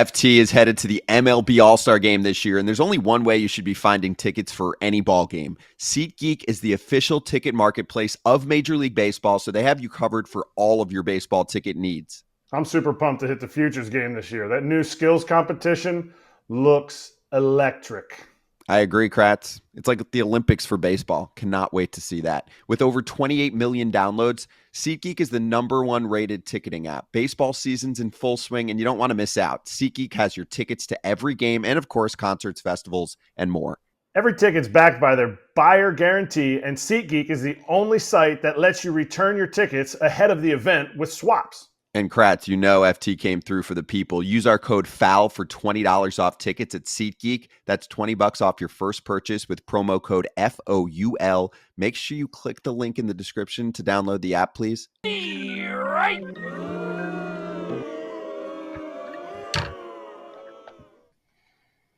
FT is headed to the MLB All-Star Game this year, and there's only one way you should be finding tickets for any ball game. SeatGeek is the official ticket marketplace of Major League Baseball, so they have you covered for all of your baseball ticket needs. I'm super pumped to hit the Futures game this year. That new skills competition looks electric. I agree, Kratz. It's like the Olympics for baseball. Cannot wait to see that. With over 28 million downloads, SeatGeek is the #1 rated ticketing app. Baseball season's in full swing, and you don't want to miss out. SeatGeek has your tickets to every game and, of course, concerts, festivals, and more. Every ticket's backed by their buyer guarantee, and SeatGeek is the only site that lets you return your tickets ahead of the event with swaps. And Kratz, you know FT came through for the people. Use our code FOUL for $20 off tickets at SeatGeek. That's $20 off your first purchase with promo code FOUL. Make sure you click the link in the description to download the app, please. Right.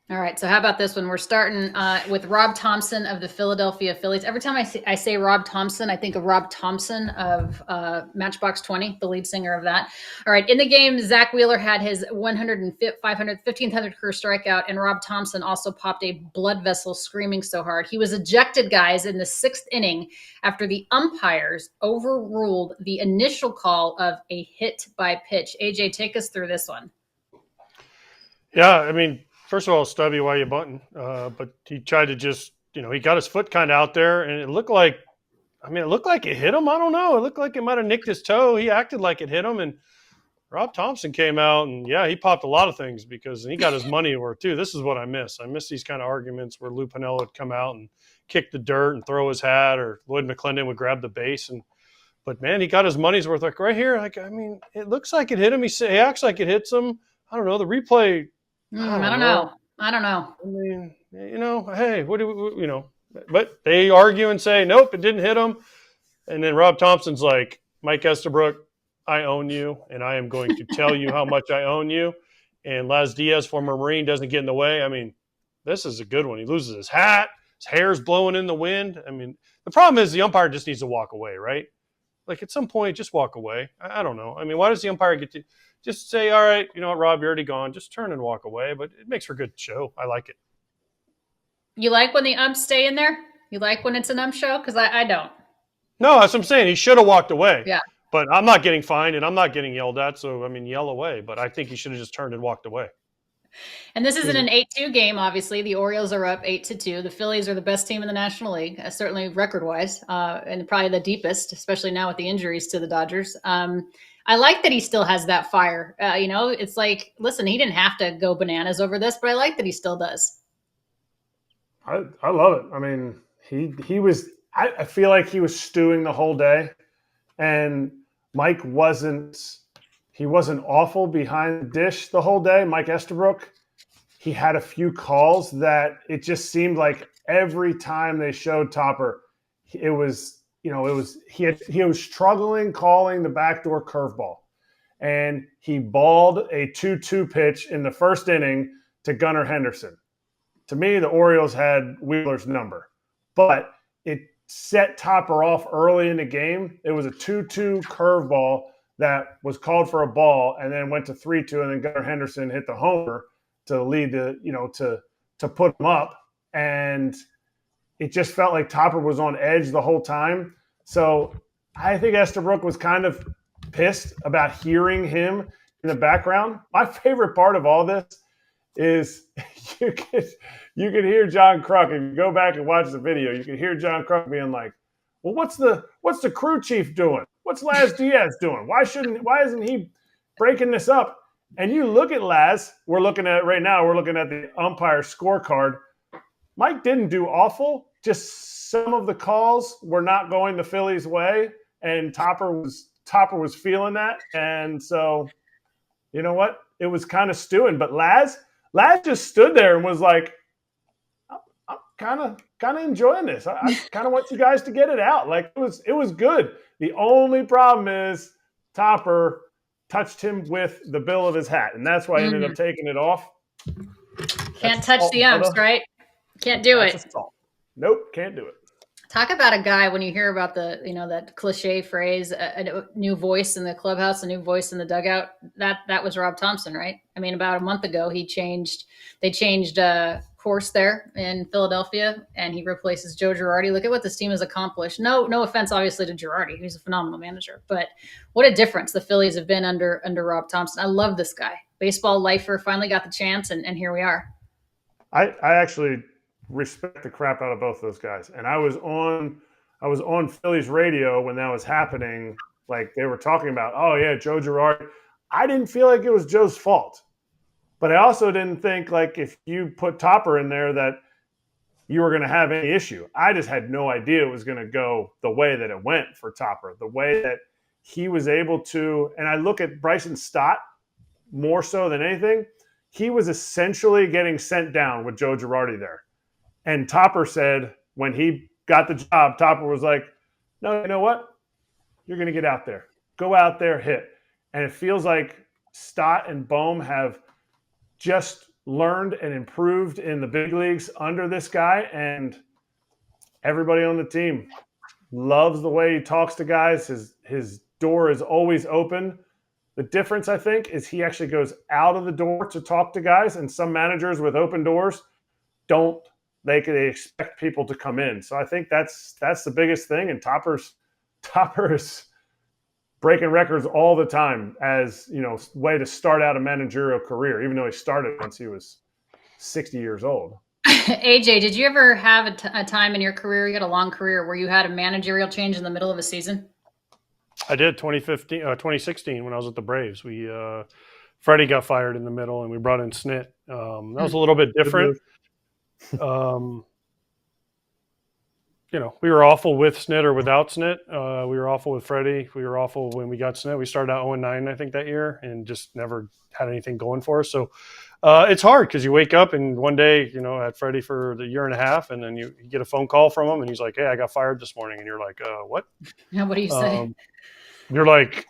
All right, so how about this one? We're starting with Rob Thomson of the Philadelphia Phillies. Every time I say Rob Thomson, I think of Rob Thompson of Matchbox 20, the lead singer of that. All right, in the game, Zach Wheeler had his 1500th career strikeout, and Rob Thompson also popped a blood vessel screaming so hard. He was ejected, guys, in the 6th inning after the umpires overruled the initial call of a hit by pitch. AJ, take us through this one. Yeah, I mean, first of all, Stubby, why you bunting? But he tried to just, he got his foot kind of out there, and it looked like it hit him. I don't know. It looked like it might have nicked his toe. He acted like it hit him, and Rob Thompson came out, and yeah, he popped a lot of things because he got his money worth too. This is what I miss. I miss these kind of arguments where Lou Piniella would come out and kick the dirt and throw his hat, or Lloyd McClendon would grab the base. But man, he got his money's worth. Like right here, it looks like it hit him. He acts like it hits him. I don't know. The replay. I don't know. I mean, hey, what do we, but they argue and say, nope, it didn't hit him. And then Rob Thompson's like, Mike Estabrook, I own you, and I am going to tell you how much I own you. And Laz Diaz, former Marine, doesn't get in the way. I mean, this is a good one. He loses his hat. His hair's blowing in the wind. I mean, the problem is the umpire just needs to walk away, right? Like at some point, just walk away. I don't know. I mean, why does the umpire get to just say, all right, you know what, Rob, you're already gone. Just turn and walk away. But it makes for a good show. I like it. You like when the umps stay in there? You like when it's an ump show? Because I don't. No, that's what I'm saying. He should have walked away. Yeah. But I'm not getting fined and I'm not getting yelled at. So, I mean, yell away. But I think he should have just turned and walked away. And this isn't an 8-2 game, obviously. The Orioles are up 8-2. The Phillies are the best team in the National League, certainly record-wise, and probably the deepest, especially now with the injuries to the Dodgers. I like that he still has that fire. It's like, listen, he didn't have to go bananas over this, but I like that he still does. I love it. I mean, he was – I feel like he was stewing the whole day, and Mike wasn't awful behind the dish the whole day. Mike Estabrook, he had a few calls that it just seemed like every time they showed Topper, he was struggling calling the backdoor curveball, and he balled a 2-2 pitch in the first inning to Gunnar Henderson. To me, the Orioles had Wheeler's number, but it set Topper off early in the game. It was a 2-2 curveball that was called for a ball and then went to 3-2, and then Gunnar Henderson hit the homer to lead to put him up. And it just felt like Topper was on edge the whole time. So I think Estabrook was kind of pissed about hearing him in the background. My favorite part of all this is you can hear John Kruk. If you go back and watch the video, you can hear John Kruk being like, well, what's the crew chief doing? What's Laz Diaz doing? Why isn't he breaking this up? And you look at Laz, we're looking at it right now, we're looking at the umpire scorecard. Mike didn't do awful, just some of the calls were not going the Phillies' way, and Topper was feeling that. And so, you know what? It was kind of stewing. But Laz just stood there and was like, I'm kind of enjoying this. I kind of want you guys to get it out. Like it was good. The only problem is Topper touched him with the bill of his hat, and that's why he ended up taking it off. Can't touch the umps, right? Can't do it. Nope, can't do it. Talk about a guy when you hear about that cliche phrase, a new voice in the clubhouse, a new voice in the dugout. That was Rob Thompson, right? I mean, about a month ago, they changed course there in Philadelphia, and he replaces Joe Girardi. Look at what this team has accomplished. No offense, obviously, to Girardi, who's a phenomenal manager, but what a difference the Phillies have been under Rob Thompson. I love this guy. Baseball lifer, finally got the chance, and here we are. I actually respect the crap out of both those guys. And I was on Phillies radio when that was happening. Like they were talking about, oh yeah, Joe Girardi. I didn't feel like it was Joe's fault, but I also didn't think like if you put Topper in there that you were going to have any issue. I just had no idea it was going to go the way that it went for Topper, the way that he was able to. And I look at Bryson Stott more so than anything. He was essentially getting sent down with Joe Girardi there. And Topper said when he got the job, Topper was like, no, you know what? You're going to get out there. Go out there, hit. And it feels like Stott and Bohm have just learned and improved in the big leagues under this guy. And everybody on the team loves the way he talks to guys. His door is always open. The difference, I think, is he actually goes out of the door to talk to guys. And some managers with open doors don't. They expect people to come in. So I think that's the biggest thing. And Topper's breaking records all the time as, way to start out a managerial career, even though he started once he was 60 years old. AJ, did you ever have a time in your career, you had a long career, where you had a managerial change in the middle of a season? I did 2016 when I was at the Braves. Freddie got fired in the middle and we brought in Snit. That was a little bit different. We were awful with Snit or without Snit. We were awful with Freddie. We were awful when we got Snit. We started out 0-9, I think, that year, and just never had anything going for us. So it's hard because you wake up and one day, I had Freddie for the year and a half, and then you get a phone call from him, and he's like, "Hey, I got fired this morning," and you're like, "What?" Yeah, what do you say? You're like,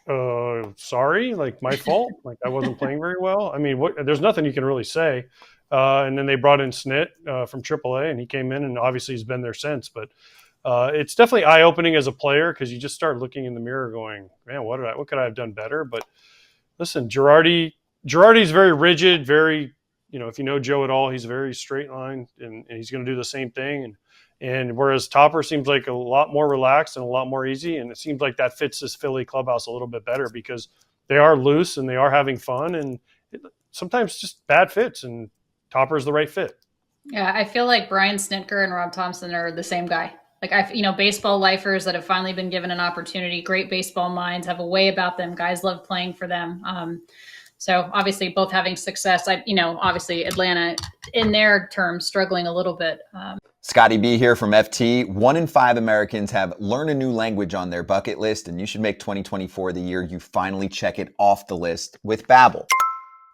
"Sorry, like my fault. Like I wasn't playing very well." I mean, there's nothing you can really say. And then they brought in Snit from AAA, and he came in, and obviously he's been there since. But it's definitely eye-opening as a player because you just start looking in the mirror going, man, what could I have done better? But listen, Girardi's very rigid, very, if you know Joe at all, he's very straight line, and he's going to do the same thing. And whereas Topper seems like a lot more relaxed and a lot more easy, and it seems like that fits this Philly clubhouse a little bit better because they are loose and they are having fun, and sometimes just bad fits, and Topper's the right fit. Yeah, I feel like Brian Snitker and Rob Thompson are the same guy. Like baseball lifers that have finally been given an opportunity, great baseball minds, have a way about them. Guys love playing for them. So obviously both having success. Obviously Atlanta in their terms struggling a little bit. Scotty B here from FT. 1 in 5 Americans have learn a new language on their bucket list, and you should make 2024 the year you finally check it off the list with Babbel.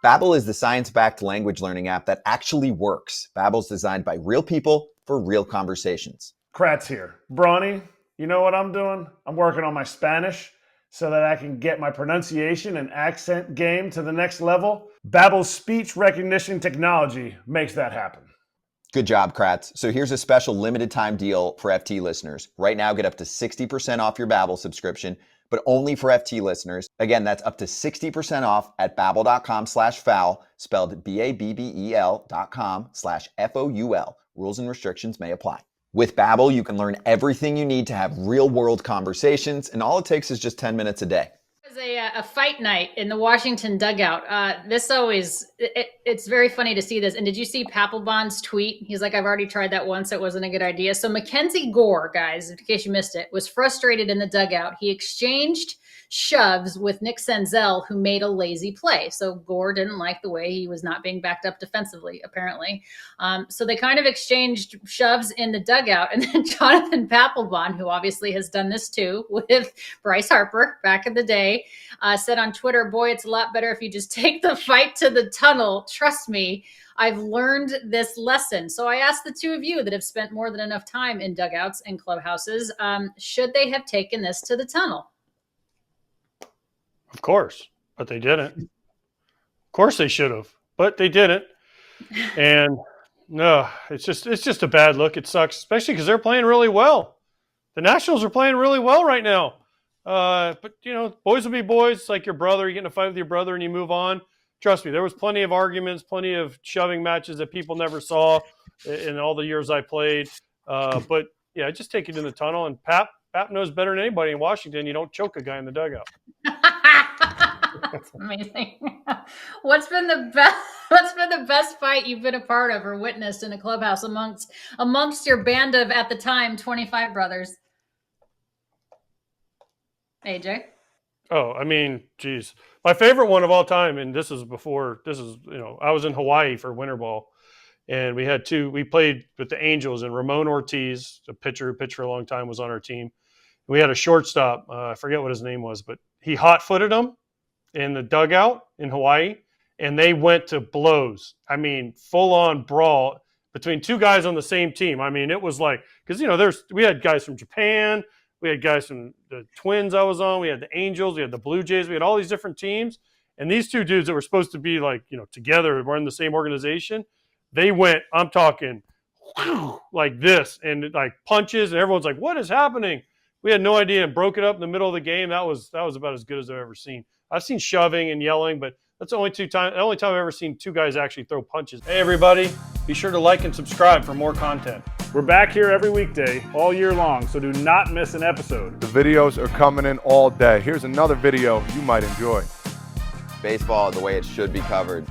Babbel is the science-backed language learning app that actually works. Babbel's designed by real people for real conversations. Kratz here. Brawny, you know what I'm doing? I'm working on my Spanish so that I can get my pronunciation and accent game to the next level. Babbel's speech recognition technology makes that happen. Good job, Kratz. So here's a special limited time deal for FT listeners. Right now, get up to 60% off your Babbel subscription, but only for FT listeners. Again, that's up to 60% off at babbel.com/foul, spelled BABBEL.com/FOUL. Rules and restrictions may apply. With Babbel, you can learn everything you need to have real-world conversations, and all it takes is just 10 minutes a day. It was a fight night in the Washington dugout. It's very funny to see this. And did you see Papelbon's tweet? He's like, I've already tried that once. It wasn't a good idea. So Mackenzie Gore, guys, in case you missed it, was frustrated in the dugout. He exchanged shoves with Nick Senzel, who made a lazy play. So Gore didn't like the way he was not being backed up defensively, apparently. So they kind of exchanged shoves in the dugout. And then Jonathan Papelbon, who obviously has done this too with Bryce Harper back in the day, said on Twitter, boy, it's a lot better if you just take the fight to the tunnel. Trust me, I've learned this lesson. So I asked the two of you that have spent more than enough time in dugouts and clubhouses, should they have taken this to the tunnel? Of course, but they didn't. Of course they should have, but they didn't. And no, it's just a bad look. It sucks, especially because they're playing really well. the Nationals are playing really well right now. But, you know, boys will be boys. It's like your brother. You get in a fight with your brother and you move on. Trust me, there was plenty of arguments, plenty of shoving matches that people never saw in all the years I played. But, yeah, just take it in the tunnel. And Pap knows better than anybody in Washington. You don't choke a guy in the dugout. That's amazing. What's been the best fight you've been a part of or witnessed in a clubhouse amongst your band of, at the time, 25 brothers? AJ? Oh, I mean, geez. My favorite one of all time, and I was in Hawaii for winter ball, and we played with the Angels, and Ramon Ortiz, a pitcher who pitched for a long time, was on our team. We had a shortstop, I forget what his name was, but he hot-footed him in the dugout in Hawaii, and they went to blows. I mean, full-on brawl between two guys on the same team. I mean, it was like, because, you know, we had guys from Japan, we had guys from the Twins I was on, we had the Angels, we had the Blue Jays, we had all these different teams, and these two dudes that were supposed to be like, you know, together, we're in the same organization, they went, I'm talking, like this, and like punches, and everyone's like, what is happening? We had no idea and broke it up in the middle of the game. That was about as good as I've ever seen. I've seen shoving and yelling, but that's the only time I've ever seen two guys actually throw punches. Hey, everybody, be sure to like and subscribe for more content. We're back here every weekday, all year long, so do not miss an episode. The videos are coming in all day. Here's another video you might enjoy. Baseball the way it should be covered.